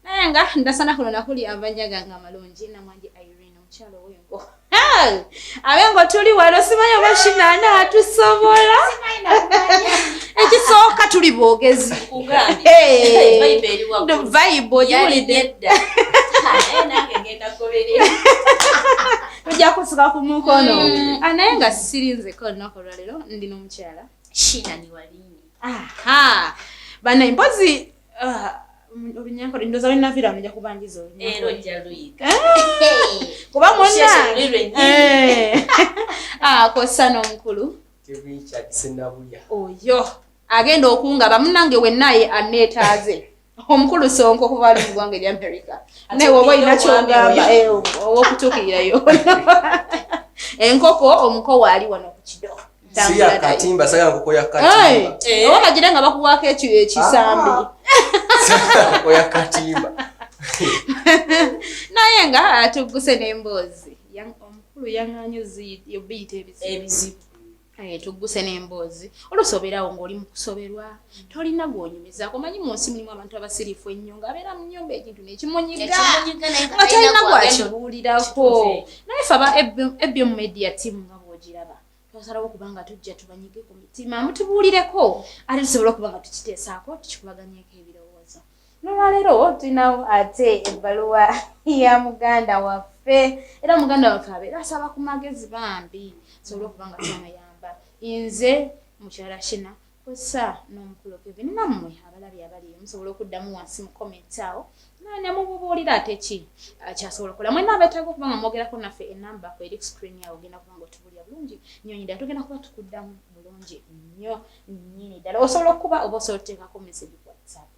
naye nga ndasana kuno nakuli abanyaga nga amalungi namwangi Irene omukyalo w'engo abengo tuli wano simanyi oba shinana atusobola ekisooka tuli boogezi vibe ogiwulidde ojja kusuka ku mukono naye nga sirinzeko olunaku olwaleero ndi n'omukyala bana mpozi olunyankole ndoza wenavira nja kubangiza kuba mwonna kosa n'omukulu oyo agenda okungaba munange wennaye aneetaaze omukulu sonko kuba ali mu ggwanga ery'America naye woba olina kyogamba ow'okutuukirirayo enkoko omuko waali wano ku kido siya katimba saya nkoko ya katimba oba gire nga bakuwaako ekisambi nkoko ya katimba naye nga tugguse n'emboozi omukulu yaŋŋanyuzi yobiyita ebizibu tugguse n'emboozi olusoberawo ng'oli mu kusoberwa tolina gw'onyumizaako manyi mu nsi mulimu abantu abasirifu ennyo ng'abeera mu nnyumba ekintu n'ekimunyiga nga talina gwakibuulirako naye fe aba ebyomu media team nga bw'ogiraba twasalawo okuba nga tujja tubanyige ku mitima mutubuulireko ate tusobola okuba nga tukiteesaako tukikubaganyeeko ebirowoozo n'olwaleero tulinawo ate ebbaluwa ya muganda waffe era muganda waffe abeera asaba ku magezi bambi tusobole okuba nga tumuyamba nze mukyala Shina kosa n'omukulu Kevin nammwe abalabi abaliyo musobola okuddamu wansi mu comment awo namubuulira ate ki kyasobola okukola mwena abeetaaga okuba nga mwogerako naffe enamba ku eri screen yawo ogenda kuba nga otubulira bulungi nnyonyi ddala tugenda kuba tukuddamu bulungi nnyo nnyini ddala osobola okuba oba osobola okuteekako message ku WhatsApp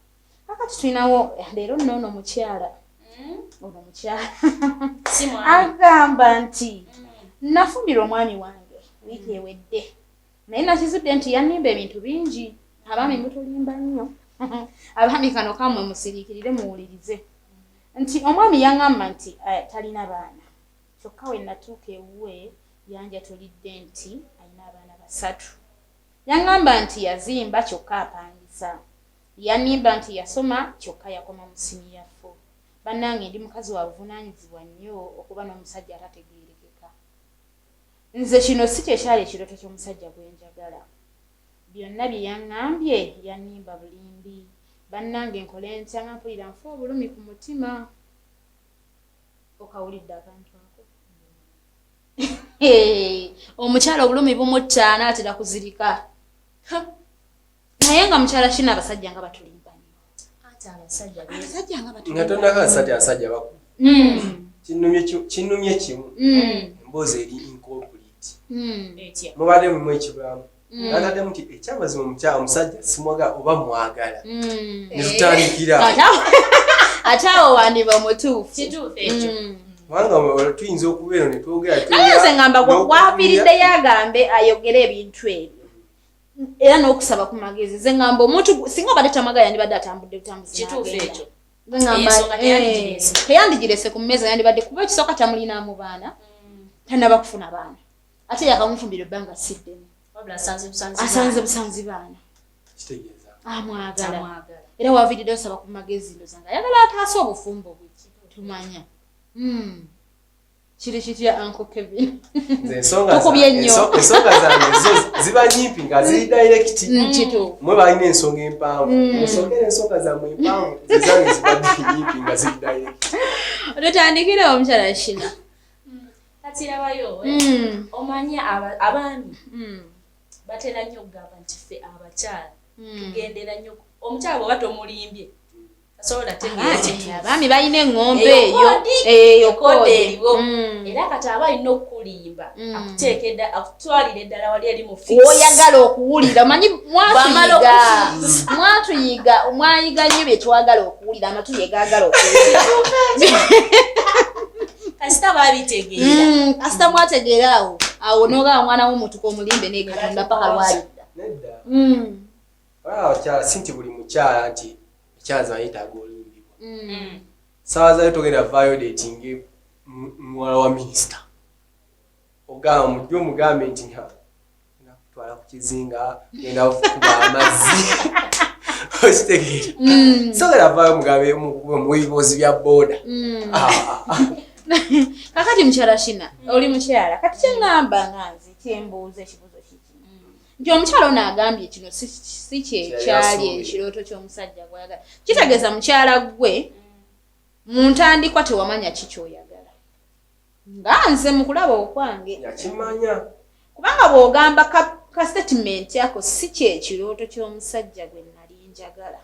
kakati tulinawo leero nno omukyala ono omukyala agamba nti nafumbira omwami wange wiiki ewedde naye nakizudde nti yanimba ebintu bingi abaami mutulimba nnyo abaami kano kamwe musiriikirire muwulirize nti omwami yaŋŋamba nti talina baana kyokka we natuuka ewuwe yanjatulidde nti alina abaana 3 yaŋŋamba nti yazimba kyokka apangisa yanimba nti yasoma kyokka yakoma mu siniya 4 bannange ndi mukazi wa buvunaanyizibwa nnyo okuba n'omusajja atategeerekeka nze kino si kyekyali ekirooto ky'omusajja gwe njagala byonna bye yaŋŋambye yanimba bulimbi bannange nkole ntya nga mpulira nfa obulumi ku mutima okawulidde akantu ako omukyala obulumi bumutta anaatera kuzirika naye nga mukyala Shina abasajja nga batulimba nnyo abasajja nga batulimba nga tonnaka asajja bakulu kinnumye kimu emboozi eri incorporate mubadde mumu ekibulamu nataddemu nti ekyamazima omusajja simwaga oba mwagala netutandikira ate awo wandiba mutuufu kubanga tuyinza okubeera netwogera naye nze ngamba gwaviiriddeyo agambe ayogere ebintu ebyo era n'okusaba ku magezi ze ngamba omuntu singa obadde tamagala yandibadde atambudde butambuzi teyandigirese ku mmeeza yandibadde kuba ekisooka tamulinamu baana tanaba kufuna baana ate yakamufumbira ebbanga siddemu asanze busanzi baana amwagala era waviiriddeyo osaba ku magezi ndoza nga ayagala ataasa obufumbo bwe tumanya kiri kitya Uncle Kevin tukubye ennyo ensonga zange ziba nyimpi nga ziri direct mwe balina ensonga empanvu musokere ensonga zammwe empanvu zizange ziba nyimpi nga ziri direct tutandikire omukyala Shina katirabayo omanya abaami batera nnyo okugamba nti ffe abakyala tugendera nnyo omukyala oba tomulimbye abaami balina eŋŋombe eyo kode eriwo era kati aba alina okukulimba akuteekedda akutwalira eddala wali eri mu fisi oyagala okuwulira manyi mwayiga nnyo bye twagala okuwulira amatu ye gaagala okuwulira kasita babitegeera kasita mwategeera awo n'ogaba mwana w'omutuka omulimbe n'ekatonda paka lwalidda abakyala si nti buli mukyala nti ekyaza yetaaga olimbibwa saawa zayo togenda violating muwala wa minisita ogamba mujja omugambe nti nakutwala ku kizinga genda kuba amazzi sobola vaayo mugabe mu bibuuzi bya booda. Kakati mukyala Shina oli mukyala kati kyeŋŋamba nganzi kyembuuza ekibuuzo kiki nti omukyala ono agambye kino si kyekyali ekirooto ky'omusajja gw'ayagala kitegeeza mukyala gwe mu ntandikwa tewamanya ki ky'oyagala nga nze mu kulaba okwange yakimanya kubanga bw'ogamba ka statement yako si kyekirooto ky'omusajja gwe nali njagala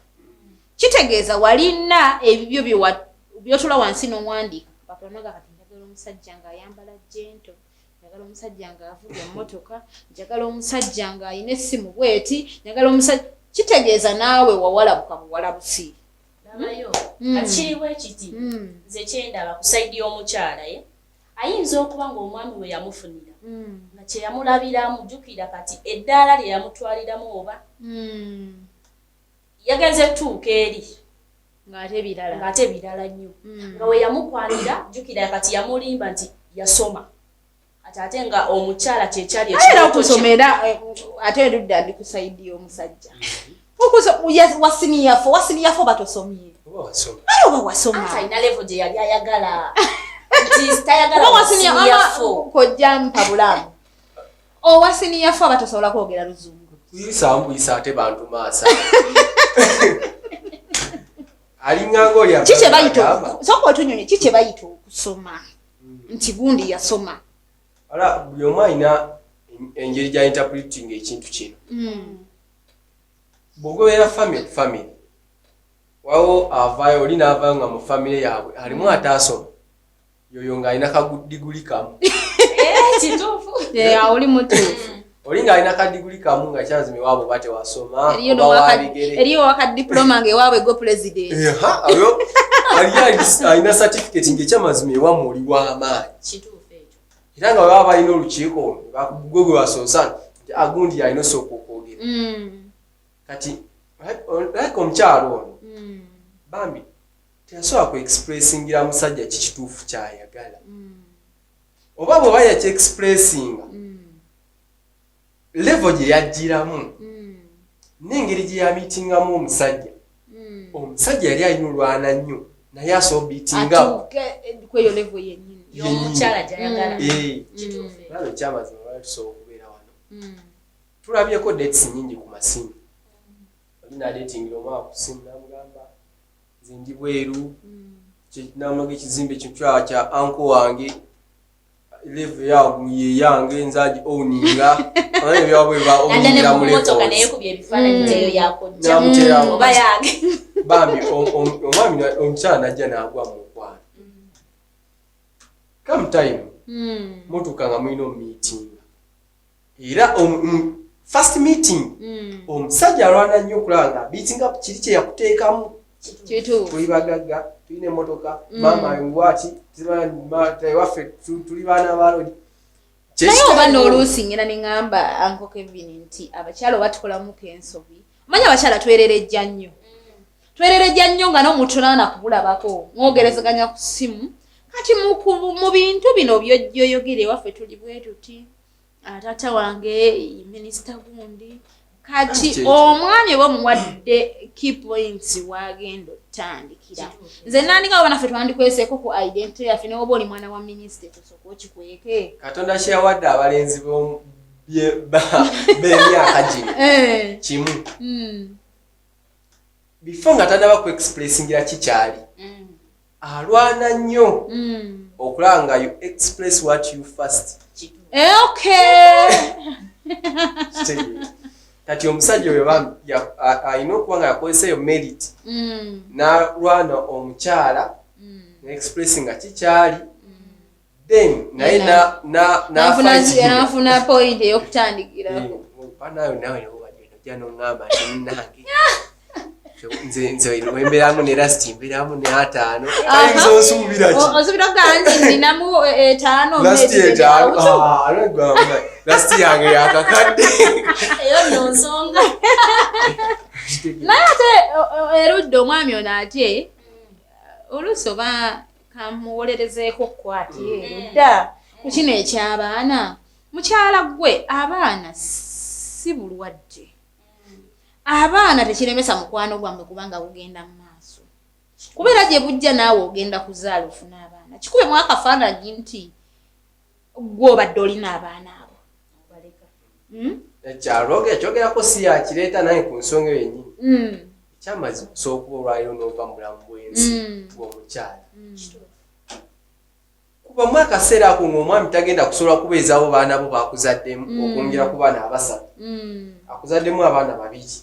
kitegeeza walina ebibyo by'otula wansi n'owandiika kapapanoga kati njagala omusajja ng'ayambala jento njagala omusajja ng'avuga emmotoka njagala omusajja ng'ayina essimu bweti njagala omusajja kitegeeza naawe wawalabuka buwalabusi nabayo akiriwe kiti nze kyendaba ku saidi y'omukyala ye ayinza okuba ng'omwami we yamufunira nga kye yamulabiramu jjukira kati eddaala lye yamutwaliramu oba yagenze tuuka eri ng'ate birala nnyo nga we yamukwanira jjukira kati yamulimba nti yasoma ate nga omukyala kyekyali era okusomera ate erudda ndi ku saidi y'omusajja wasiniyafo batosomye oba wasoma alina levo gye yali ayagala nti tayagala wasiniyafo kojja mpabulamu owasiniyafo abatosobola kwogera luzungu kuyisa ate bantu maasa alinganga oli kikye bayita soka otunyonye kikye bayita okusoma nti gundi yasoma ala buli omu alina engeri gya interpreting ekintu kino bw'ogoberera family wawo avaayo oli n'avaayo nga mu famire yaabwe alimu ataasoma yoyo ng'alina kadiguli kamu kituufu oli mutuufu oli ng'alina kadiguli kamu nga kyanzima ewaabwe oba tewasoma eriyo wakadiploma ng'ewaabwe go president oyo alina certificate ng'ekyamazima ewammwe oli w'amaanyi era nga baba balina olukiiko gwe gwe basoosa nti agundi alina osooka okwogera kati like omukyalo ono bambi teyasobola ku expressingira musajja kikituufu kyayagala oba bw'oba yakyexpressinga level gye yajjiramu n'engeri gye yamiitingamu omusajja yali alina olwana nnyo naye asobola biitingamu kweyo level yennyini y'omukyala gy'ayagala nalo kyamazima lwali tusobola okubeera wano tulabyeko dates nnyingi ku masimu olina datingira omwaka ku simu namugamba nze ndi bweru namulaga ekizimbe ky'omukyala kya anko wange level yago yeyange nzaji owninga byabwe ba owningira mu bambi omwami omukyala najja n'agwa mu nkwano come time motuka nga mulina omumiitinga era first meeting omusajja alwana nnyo okulaba nga biitinga kiri kye yakuteekamu tuli bagagga tulina emmotoka maama ngwati waffe tuli baana balodi naye oba n'oluusi ngena ne ŋŋamba Uncle Kevin nti abakyala oba tukolamuko ensobi omanya abakyala twererejja nnyo nga n'omutunaana kubulabako mwogerezeganya ku ssimu kati mu bintu bino by'ojjoyogere waffe tuli bwe tuti taata wange minisita gundi kati omwami oba omuwadde key points wagenda otandikira nze nandika oba naffe twandikweseeko ku identity yaffe newoba oli mwana wa minisita tosooka okikweke katonda kyeyawadde abalenzi b'emyaka gino kimu before nga tannaba ku expressingira kikyali alwana nnyo okulaba nga you express what you first kati omusajja oyo alina okuba nga yakozesa eyo merit n'alwana omukyala ne-expressing nga kikyali then naye nafuna point ey'okutandikirako nawe ojja n'oŋŋamba nti munnange nze wembeeramu ne lasti mbeeramu ne 5 ayinza onsuubira ki osuubira ganti ninamu 5 lasti yange yakakadde eyo nonsonga naye ate erudda omwami ono ate oluusi oba kamuwolerezeeko kwati erudda ku kino eky'abaana mukyala gwe abaana si bulwadde abaana tekiremesa mukwano gwammwe kubanga bugenda mu maaso kubeera gye bujja naawe ogenda kuzaala ofuna abaana kikube mu akafaananyi nti gw'obadde olina abaana abo ekyalo ekyogerako si yakireeta naye ku nsonga eyo yennyini ekyamazima osobola kuba olwaliro n'ova mu bulamu bw'ensi bw'omukyala kuba mu akaseera ako ng'omwami tagenda kusobola kubeezaawo baana bo bakuzaddemu okwongera ku baana abasatu akuzaddemu abaana babiri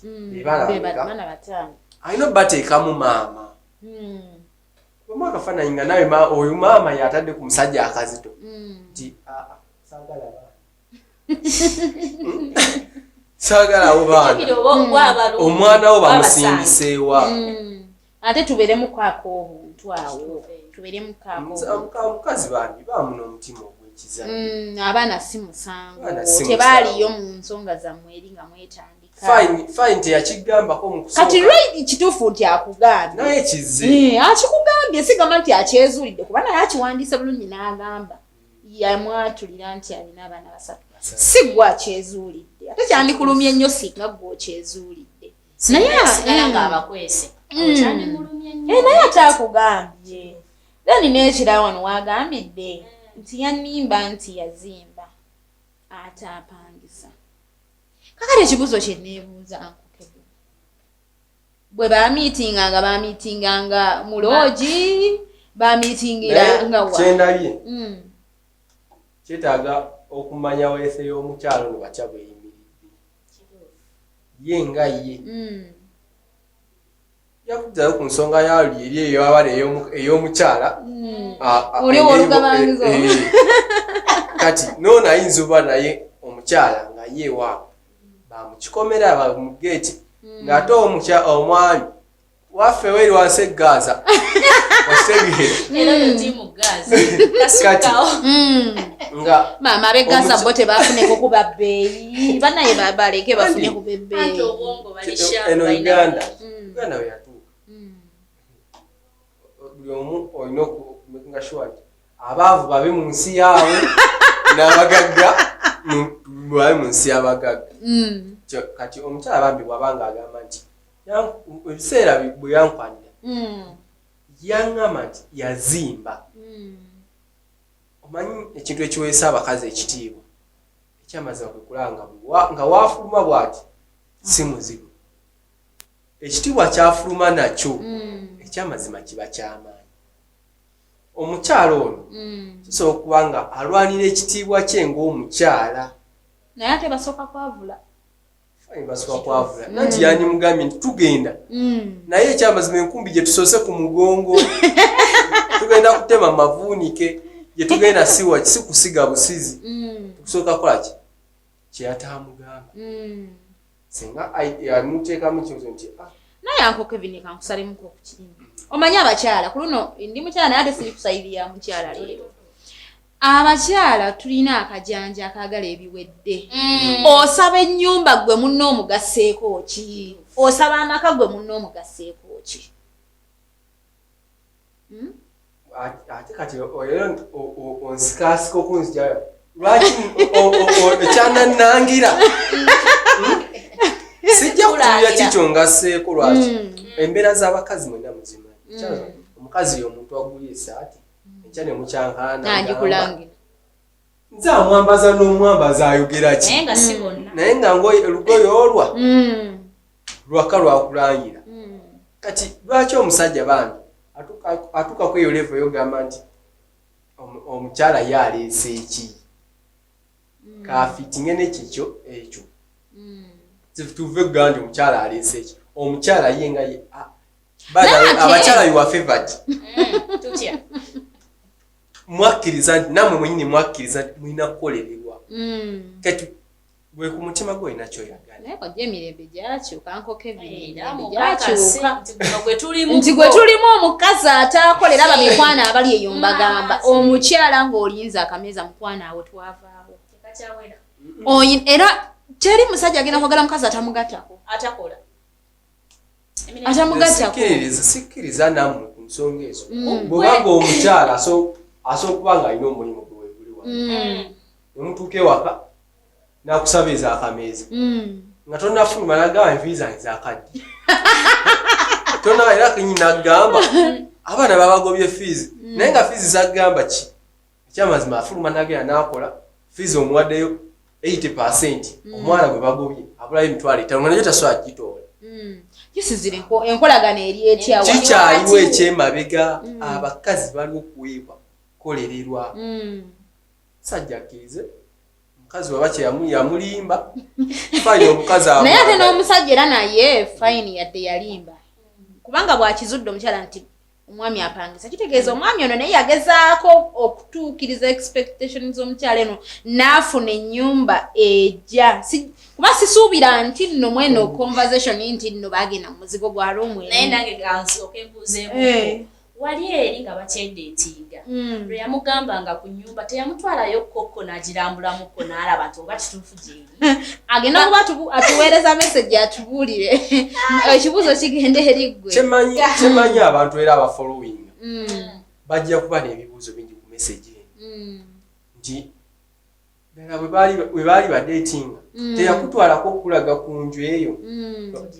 baana bataano alina obbateekamu maama kuba mu akafaananyi nga nawe oyo maama yatadde ku musajja akazito nti saagala baana saagala abo baana omwana wo bamusindiseewa ate tubeeremu kwako obuntu awo tubeeremu kwako mukazi bambi baamu n'omutima ogw'ekiza abaana si musango tebaaliyo mu nsonga zammwe eri nga mwetandika fine teyakigambako mu kusooka kati lwe kituufu nti akugambye naye kize akikugambye sigamba nti akyezuulidde kuba naye akiwandiise bulungi n'agamba yamwatulira nti alina abaana basatu si gwe akyezuulidde ate kyandikulumye ennyo singa gwe okyezuulidde naye ate akugambye then n'ekira wano wagambidde nti Yanimba nti yazimba ate apangisa kakati ekibuuzo kye neebuuza nkokebwe bwe bamiitinganga mu loogi bamiitingira wa kyendabye kyetaaga okumanya weese y'omukyalo ne bakya bweyimiridde ye nga ye yakuddayo ku nsonga yali eri ey'abala ey'omukyala oli olugabangizo kati noona ayinza oba naye omukyala nga ye ewaabwe bamukikomera bamugeeti ng'ate omwami waffe weri wansi eggaza nga maama ab'eggaza bo tebafuneko kuba bbeeyi banaye baleke bafune kuba ebbeeyi eno uganda we yatuuka buli omu olina okumekinga sure nti abaavu babe mu nsi yaabwe n'abagagga babe mu nsi y'abagagga kati omukyala bambi bw'abanga agamba nti ebiseera bwe yankwanira yaŋŋamba nti yazimba omanyi ekintu ekiweesa abakazi ekitiibwa ekyamazima kwe kulaba nga waafuluma bw'ati si muzibu ekitiibwa kyafuluma nakyo ekyamazima kiba kyamaanyi omukyala ono kisobola okuba nga alwanira ekitiibwa kye ng'omukyala naye ate basooka kwavula basooka kwavula nanti yandimugambye nti tugenda naye ekyamazima enkumbi gye tusoose ku mugongo tugenda kutema mavuunike gye tugenda si kusiga busizi tukusooka kukolaki kyeyatamugamba singa yamuteekamu kibuzo nti naye ankokevini kankusalemuko ku kirimu omanyi abakyala ku luno ndi mukyala naye ate siri kusayirira mukyala leero abakyala tulina akajanja akaagala ebiwedde osaba ennyumba gwe munno omugaseeko ki osaba amaka gwe munno omugaseeko ki ate kati onsikaasika okunzijayo lwaki ekyanannangira sijja kutuulira kikyo ngasseeko lwaki embeera z'abakazi mwena muzimanyi omukazi y'omuntu agulya esaati ekya ne mukyankaana nze amwambaza n'omwambaza ayogera ki naye nga olugoye olwa lwaka lwakulangira kati lwaki omusajja bambi atuuka kweyo levo yogamba nti omukyala ye aleese eki kafitinge nekikyo ekyo tuve kugamba nti omukyala aleese eki omukyala ye nga ye abakyala yuwa favored mwakkiriza nti nammwe mwenyini mwakkiriza nti mulina kukolererwa kati bwe ku mutima gwe olina kyoyagala naye kojja emirembe gyakyuka nti gwe tulimu omukazi ataakolera bamikwano abali eyo mbagamba omukyala ng'olinza akameeza mukwano awo twavaawo era teri musajja agenda kwagala mukazi atamugattako sikkiriza nammwe ku nsonga ezo bwebanga omukyala asobola okuba nga alina omulimu gwe guliwa nemutuuka ewaka nakusabiza akameeza nga tonnafuluma nagamba enviiri zange zakadde tonna era kenyina agamba abaana babagobye fees naye nga fees zagamba ki ekyamazima afuluma nagenda nakola fees omuwaddeyo 80% omwana gwe bagobye abulayo emitwalo 5 nga nayo tasobola kugitoola kisizire enkolagana eri etya kikyaliwo ekyemabega abakazi baliwo okuweebwa kolererwa sajja akkirize omukazi waba yamulimba fayini omukazi naye ate n'omusajja era naye fayini yadde yalimba kubanga bwakizudde omukyala nti omwami apangisa kitegeeza omwami ono naye yagezaako okutuukiriza expectations z'omukyala eno n'afuna ennyumba ejja kuba sisuubira nti nno mweno conversation nti nno bagenda mu muzigo gwa roomwe naye nange gansooka embuuzeemu wali eri nga bakyendeetinga lwe yamugambanga ku nnyumba teyamutwalayo kokko n'agirambulamuko n'alaba nti oba kituufu gyeri agenda kuba atuweereza message atubuulire ekibuuzo kigende eri ggwe kyemanyi abantu era abafollowing bajja kuba n'ebibuuzo bingi ku message eno nti ddala bwe baali badeetinga teyakutwalako okulaga ku nju eyo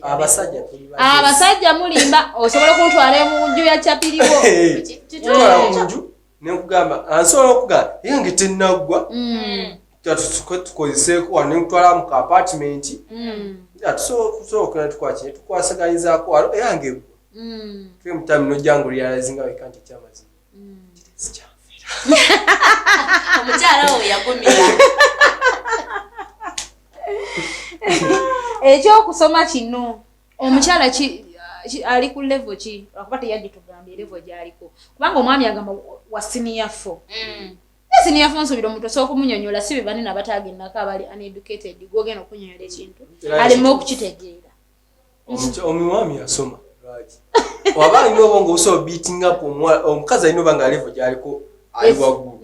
abasajja mulimba osobola okuntwala mu nju ya kyapiriwo tutwala ku nju nekugamba ansobola okugamba yange tennaggwa tukozeseeko wano nekutwala mu ka apartment tusobola tukwakine tukwasaganyizaako walo eyange eggwa twemutami nojjangu lyalazinga weka nti ekyamazima omukyala oyo yagumira ekyokusoma kino omukyala ali ku level ki akuba teyagitugambye level gyaliko kubanga omwami agamba wa senior 4 senior 4 nsubira omuntu osobola okumunyonyola si be banene abataagendako abali uneducated gwogenda okunyonyola ekintu alimu okukitegeera omwami yasoma waba alina oba nga osobola beating up omukazi alina oba nga level gyaliko ali waggulu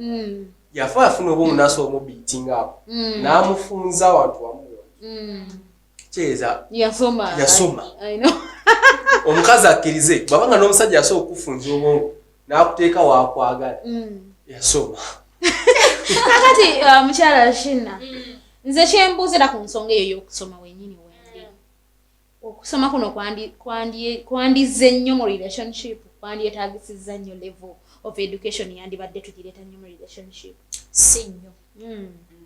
yafa afuna oba omunaso omubeating up n'amufunza abantu wamu kyeza yasoma omukazi akkirize babanga n'omusajja asobola okufunza obwongo n'akuteeka waakwagala yasoma kakati mukyala Shina nze kyembuuzira ku nsonga eyo y'okusoma wenyini wendi okusoma kuno kwandize nnyo mu relationship kwandyetaagisizza nnyo level of education yandibadde tugireeta nnyo mu relationship si nnyo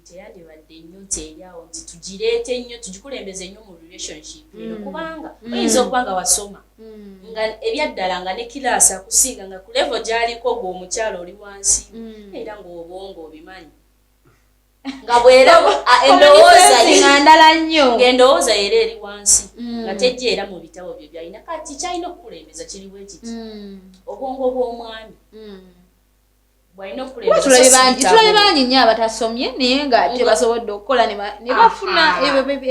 teyandibadde nnyo nti eryawo nti tugireete nnyo tugikulembeze nnyo mu relationship eno kubanga oyinza okuba nga wasoma nga ebyaddala nga ne kiraasi akusinga nga ku level gy'aliko gwe omukyala oli wansi era ng'obwongo obimanyi nga bwera ndala nnyo ng'endowooza era eri wansi nga tejja era mu bitabo byo byalina kati kyalina okukulembeza kiriwo ekiti obwongo bw'omwami tulabe bangi nnyo abatasomye naye nga tebasobodde okukola ne bafuna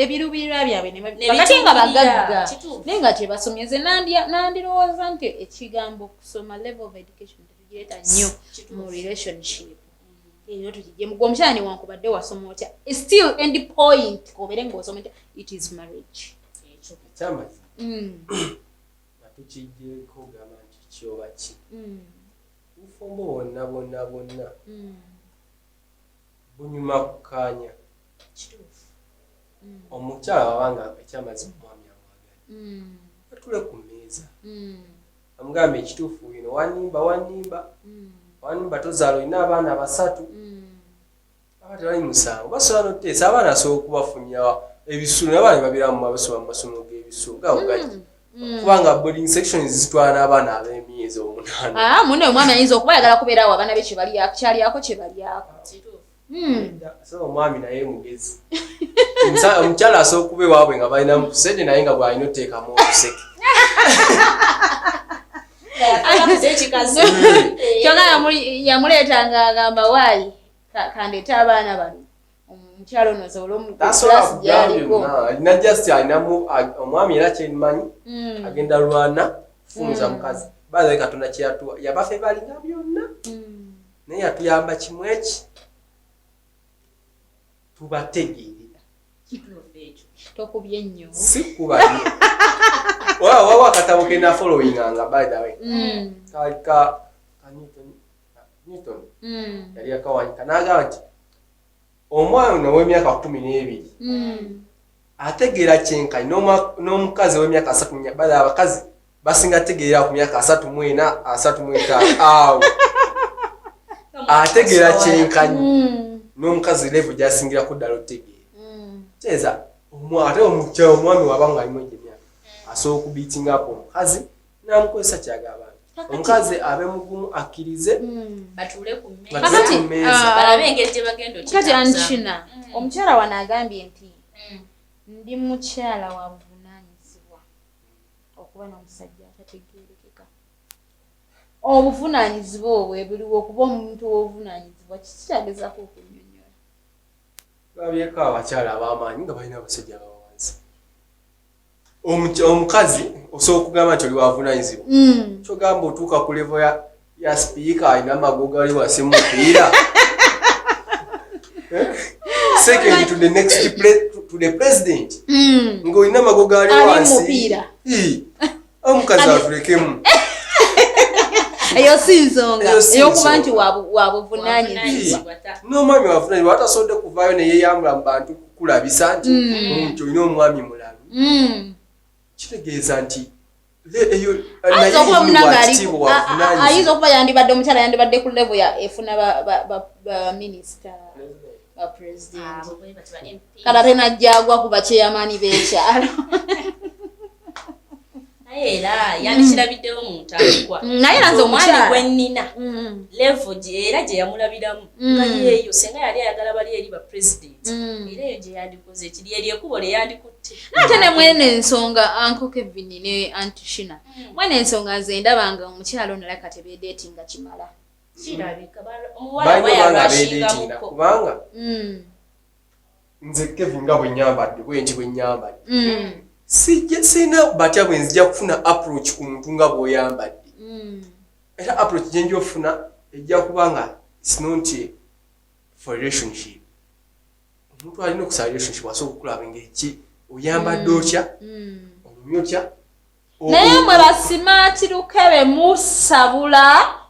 ebiruubirira byabwe bakati nga bagagga naye nga tebasomye nze nandirowooza nti ekigambo okusoma level of education tetugireeta nnyo mu relationship eyo tugijje mugwe omukyala newankubadde wasoma otya still end point kobeere ng'osoma otya it is marriage ekyamazi nga tukijjeko gamba nti kyoba ki bufumbo bonna bunyuma kukaanya omukyala wabanga ekyamazima omwami amwagala atule ku mmeeza amugamba ekituufu ino wanimba tozaala olina abaana 3 aba tebali 7 basobola noteesa abaana asobola okubafunira ebisulo nabaana babiramu basobola mu masomo g'ebisulo gawogati kubanga boarding sections zitwala n'abaana ab'emyezi 8 munne omwami ayinza okuba ayagala kubeerawo abaana be kyalyako so omwami naye mugezi omukyala asobola okuba ewaabwe nga balina musede naye nga bw'alina oteekamu oluseke kyonga yamuleetanga agamba waayi kandeeta abaana bano omukyalo ono asobole omukulasi gyaliko alina just alinamu omwami era kyemanyi agenda lwana kufunza mukazi bazaye katonda kyeyatuwa yabafe balinga byonna naye yatuyamba kimu eki tubategeerera tokubye nnyo si kuba nnyo wawa akatabo kena following anga by the way kalika Newton yali akawanyika n'agamba nti omwana w'emyaka 12 ategeera kyenkani n'omukazi w'emyaka 3 bala abakazi basinga tegeera ku myaka 34 35 awo ategeera kyenkani n'omukazi level gyasingira ku ddala otegeera teeza ate omwami wabanga alimu emyaka asobola okubiitingapo omukazi n'amukozesa kyagaba omukazi abe mugumu akkirize batuule ku mmeeza balabe engeri gye bagenda kati Anchina omukyala wano agambye nti ndi mukyala wa buvunaanyizibwa okuba n'omusajja atategeerekeka obuvunaanyizibwa obwo buliwo okuba omuntu w'obuvunaanyizibwa kiki kyagezaako okunnyonnyola babyeko abakyala ab'amaanyi nga balina abasajja abawansi omukazi osobola okugamba nti oli wavunaanyizibwa kyogamba otuuka ku levo ya sipiika alina amago gali wansi mupiira second to the next to the president ng'olina amago gali wansi omukazi atulekemu eyo si nsonga ey'okuba nti wabuvunaanyizibwa n'omwami wavunaanyizibwa atasobodde kuvaayo ne yeeyambula mu bantu kukulabisa nti olina omwami mulalu kitegeeza nti ayinza okuba yandibadde omukyala yandibadde ku level efuna baminisita bapresident kala tenajjagwa ku bakyeyamaani b'ekyalo naye era yandikirabiddewo mu ntandikwa naye nanze omwami gwe nnina level era gye yamulabiramu nga yeeyo senga yali ayagala bali eri bapresident era eyo gye yandikoze ekiri eri ekubo lyeyandikutte ate ne mwene ensonga Uncle Kevin ne Anchina mwene ensonga nze ndabanga omukyalo ono laka tebeedeetinga kimala kirabika omuwala bayabashinga kubanga nze Kevin nga bwe nyambadde bwenti bwe nyambadde sina batya bwe nzija kufuna approach ku muntu nga bw'oyambadde era approach gye nja ofuna ejja kubanga it's not for relationship omuntu alina okusaba relationship asobola okulaba engeri ki oyambadde otya olumya otya naye mwe basimaati lukebe musabula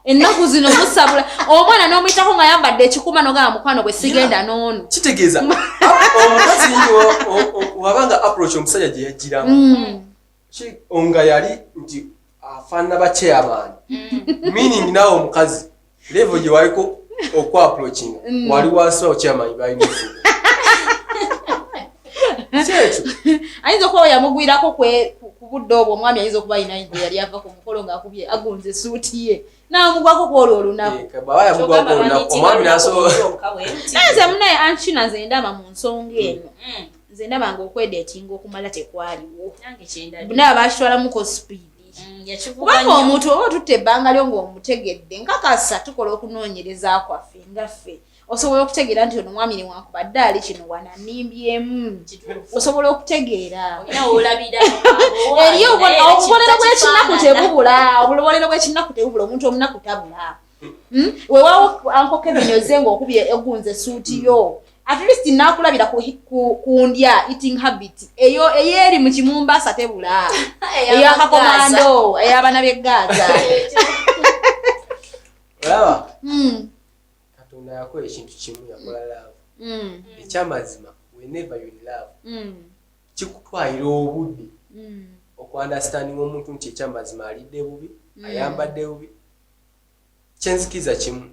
ennaku zino musabula omwana n'omuyitako nga yambadde ekikuma nogamba mukwano gwe sigenda n'ono kitegeeza omukazi wabanga approach omusajja gye yagiramu nga yali nti afaanana bakyeyamaani meaning naawe omukazi level gye waliko okwaprochinga wali wansi bakyeyamaani balina efuga kyekyo ayinza okuba yamugwirako ku budde obwo omwami ayinza okuba alina gye yali ava ku mukolo ng'akubye agunze suuti ye n'amugwako kwolwo olunaku omwami nasobola nze munaye Anchina nze ndaba mu nsonga eno nze ndabanga okwedeetinga okumala tekwaliwo naye bakitwalamuko speedi kubanga omuntu oba otutte ebbanga lyo ng'omutegedde nkakasa tukola okunoonyereza kwaffe ngaffe osobola okutegeera nti ono mwami newankubadde ali kino wananimbyemu osobola okutegeera eriyo obubonero bw'ekinaku tebubula obubonero bw'ekinaku tebubula omuntu omunaku tabula weewaawo Uncle Kevin oze ng'okubye egunze suuti yo at least nakulabira ku ndya eating habit eyo eyeri mu Kimumbasa tebula eyakakomando ey'abaana b'eggaza olaba katonda yakola ekintu kimu yakola love ekyamazima whenever you in love kikutwalira obudde okuandastandinga omuntu nti ekyamazima alidde bubi ayambadde bubi kyenzikiriza kimu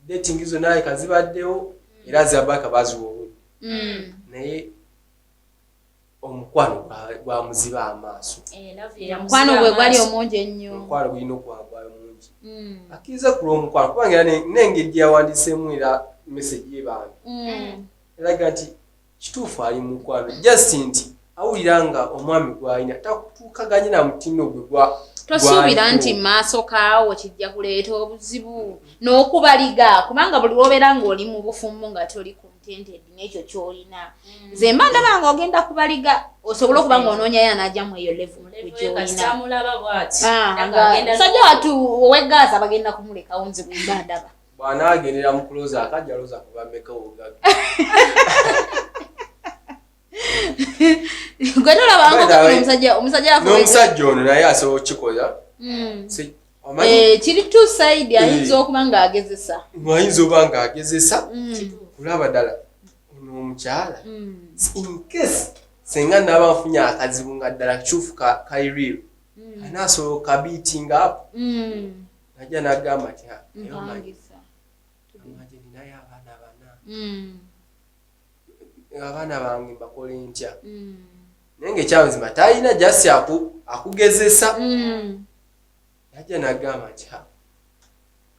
dating zo naye kazibaddewo era zabaka baziwa obudde naye omukwano gwamuziba amaaso omukwano gwe gwali omungi ennyo omukwano gulina okwagwayo mungi akkiriza ku lw'omukwano kubanga era n'engeri yawandiseemu era meseji y'ebantu eraga nti kituufu ali mu mukwano just nti awulira nga omwami gw'alina takutuukaganye na mutindo gwe tosuubira nti maaso kaawo kijja kuleeta obuzibu n'okubaliga kubanga buli lwobeera ng'oli mu bufumbo nga toli contented n'ekyo ky'olina nze mba ndaba nga ogenda kubaliga osobola okuba ng'onoonyayo anaagyamu eyo level gy'olina sajja watu ow'eggaaza bagenda kumulekawo nze bwe mba ndaba bw'anaagendera mu kulooza akajja looza kuba mmeka obugaga gwe tolabanga omusajja n'omusajja ono naye asobola okukikola kiri two side ayinza okuba ng'agezesa ayinza oba ng'agezesa kulaba ddala ono omukyala in case senga naba nfunya akazibu nga ddala kichufu kairil anasobola kabiitinga up najja nagamba ati naye abaana bange mbakole ntya naye ngaekyamazima talina jasi akugezesa najja nagamba nti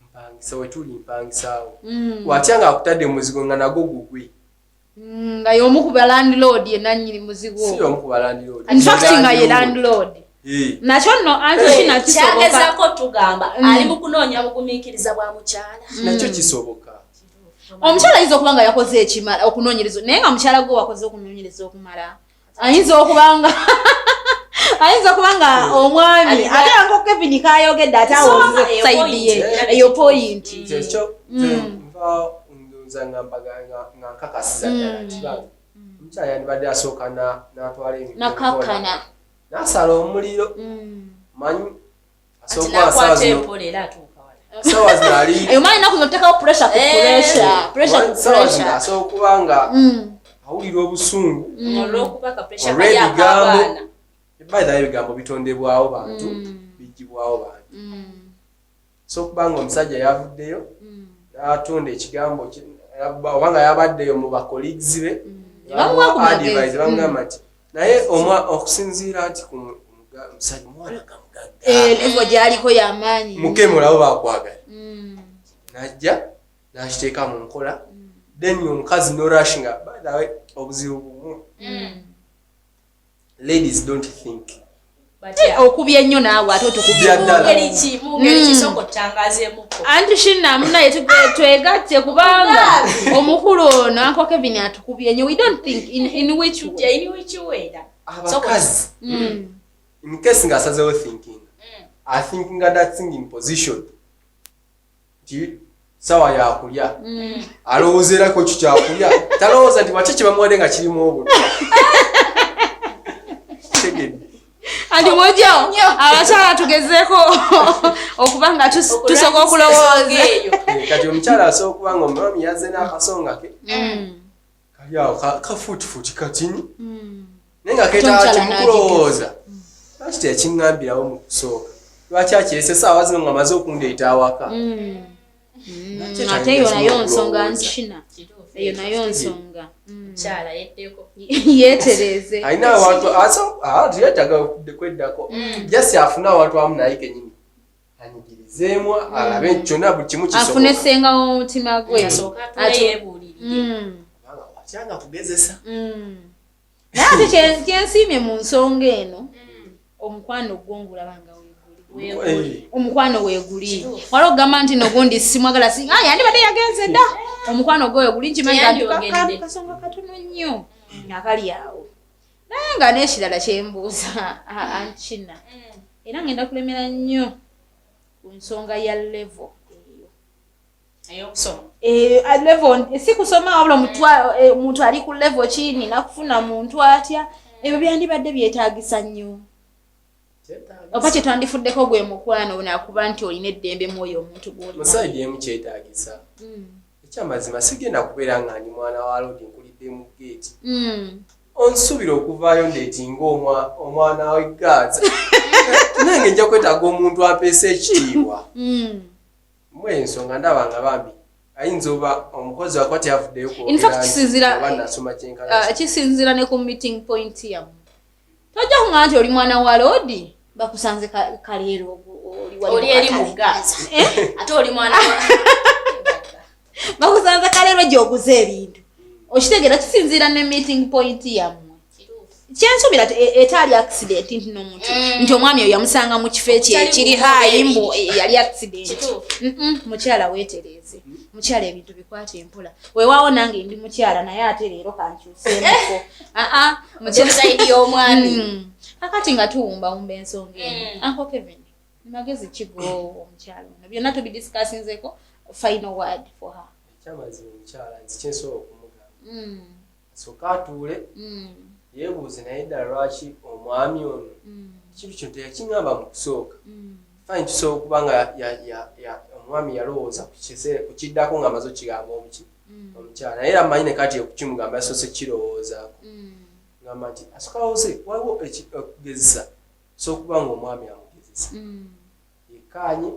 mpangisa wetuli mpangisaawo watya nga akutadde muzigo nga nagwo gugwe nga y'omu ku ba landlord ye nannyini muzigo si y'omu ku ba landlord in fact nga ye landlord nakyo nno anti nakisoboka kyagezaako tugamba ali mu kunoonya bugumiikiriza bwa mukyala nakyo kisoboka omukyala ayinza okuba nga yakoze ekimala okunoonyereza naye nga mukyala gwe wakoze okunoonyereza okumala ayinza okuba nga omwami ate yango Kevin kayogedde ate awonze saidi ye eyo point ekyo nva ndoza nga nkakasiza ddala tiba omukyala yandibadde asooka n'atwala nakakana n'asala omuliro manyi asooka eyo maani naku zotekawo pressure ku pressure asobola okuba nga awulira obusungu olw'ebigambo bayitayo ebigambo bitondebwawo bantu bijjibwawo bantu so okuba nga omusajja yavuddeyo n'atonda ekigambo obanga yabaddeyo mu bacolleagues be advice bamugamba nti naye okusinziira nti omusajja mwana levo gyaliko y'amaanyi mukemulabo bakwagala najja n'akiteeka mu nkola then omukazi norush nga badawe obuzibu bumu ladies don't think okubya ennyo naawe ate otukubya anti shinnamu naye twegatte kubanga omukulu ono Uncle Kevin atukubya nnyo we don't think in which way abakazi in case ng'asazewo thinking I think nga that thing in position ti sawa yakulya alowoozerako kikyakulya talowooza nti waki kyebamuwadde nga kirimu obutwa anti mwojawo abakyala tugezeeko okuba nga tusoka okulowooza kati omukyala asobola okuba nga omwami yazze n'akasonga ke kali awo kafuutifuuti katini naye nga keetaaga kimukulowooza lwaki teyakiŋŋambirawo mu kusooka lwaki akirese saawa zino nga maze okundeeta awaka ate eyo nayo nsonga nkina eyo nayo nsonga yeetereze alina abantu tiyetaga kweddako jasi afune abantu amu naye kenyini anyigirizeemu alabe kyonna buli kimu afune essenga w'omutima gwe watyanga kugezesa naye ate kyensiimye mu nsonga eno omukwano gwongulabanga omukwano weeguli wala okugamba nti nogundi simwagala singa yandibadde yagenze dda omukwano gwe weeguli nkimanyi katono nnyo akali awo naye nga n'ekirala kyembuuza ankina era ngenda kulemera nnyo ku nsonga ya level level si kusoma wabula omuntu ali ku level kini nakufuna muntu atya ebyo byandibadde byetaagisa nnyo oba kyetwandifuddeko gwe mukwano nakuba nti olina eddembe mwoyo omuntu gwoli musaidi emu kyetaagisa ekyamazima sigenda kubeera nga ndi mwana wa lodi nkulidde mu geeti onsuubira okuvaayo ndeetinga omwana w'eggaza nange nja kwetaaga omuntu ampeesa ekitiibwa mu ensonga ndaba nga bambi ayinza oba omukozi wakwati avuddeyo kisinzira ne ku meeting point yamu tojja kuŋŋamba nti oli mwana wa lodi bakusanze kaleero oli eri mu Gaza ate oli mwana bakusanze kaleero gy'oguza ebintu okitegeera kisinziira ne meeting point yammwe kyensuubira etaali accident nti n'omuntu nti omwami oyo yamusanga mu kifo ekiri haayi mbu yali accident mukyala weetereeze mukyala ebintu bikwata empola weewaawo nange ndi mukyala naye ate leero kankyuseemuko mukyala y'omwami kakati nga tuwumbawumba ensonga eno Uncle Kevin magezi kigo omukyala ono byonna tubidiscussinzeko final word for her ekyamazima omukyala nzi kyensobola okumugamba asooka atuule yeebuuze naye ddala lwaki omwami ono ekintu kino teyakiŋŋamba mu kusooka fine tusobola okuba nga omwami yalowooza ku kiddako ng'amaze okigamba omukyala naye era mmanyi ne kati okukimugamba yasoose kirowoozaako nga agamba nti asookawo se waliwo okugezesa sokuba ng'omwami amugezesa yekkaanye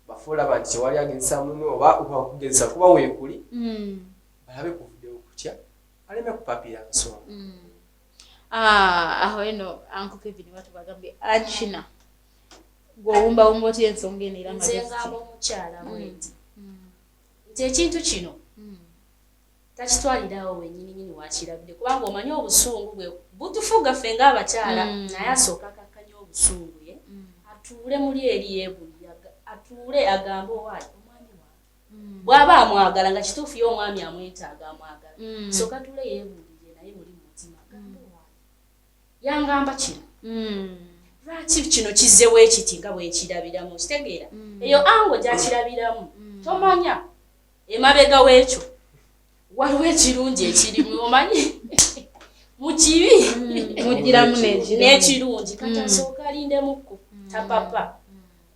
bafuulaba nti tewali agezesa muno oba okugezesa kuba weekuli balabe kuvuddewo kutya aleme kupapira nsonga. Aho eno Uncle Kevin batubagambye Anchina gw'owumbawumba otya ensonga eno era nze ngamba omukyala bwenti nti ekintu kino takitwalirawo wennyininyini wakirabire kubanga omanyi obusungu bwe butufuga ffe ng'abakyala naye asooka akakkanya obusungu ye atuule muli eri yeebulira atuule agambe owaayi omwami wange bw'aba amwagala nga kituufu ye omwami amwetaaga amwagala sooka atuule yeebulire naye muli mu mutima agambe owaayi yangamba kino lwaki kino kizzewo ekiti nga bwenkirabiramu kitegeera eyo ango gyakirabiramu tomanya emabega w'ekyo waliwo ekirungi ekirimu omanyi mu kibi mugiramu n'ekirungi kati asooka alindemukku tapapa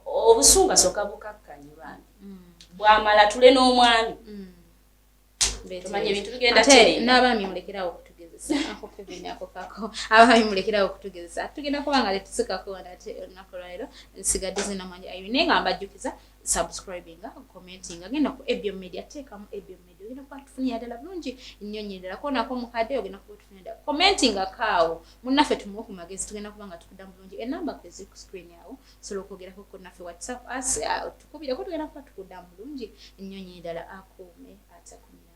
obusungu asooka bukakkanye bambi bw'amala tule n'omwami tumanye ebintu bigenda ate n'abaami mulekerawo okutugezesa Uncle Kevin ako kako abaami mulekerawo okutugezesa tugenda kubanga letusikako ate olunaku lwaleero nsigadde zinamanya ayo naye nga mbajjukiza subscribinga commentinga genda ku ebyo media teekamu ebyo media ogenda kuba tufunira ddala bulungi nnyonyi ddala konako mukadde ogenda kuba tufunira ddala commentinga kaawo munnaffe tumuwe ku magezi tugenda kuba nga tukuddamu bulungi enamba kwezi ku screen yawo sobola okwogerako kunnaffe whatsapp as tukubireko tugenda kuba tukuddamu bulungi nnyonyi ddala akuume atakume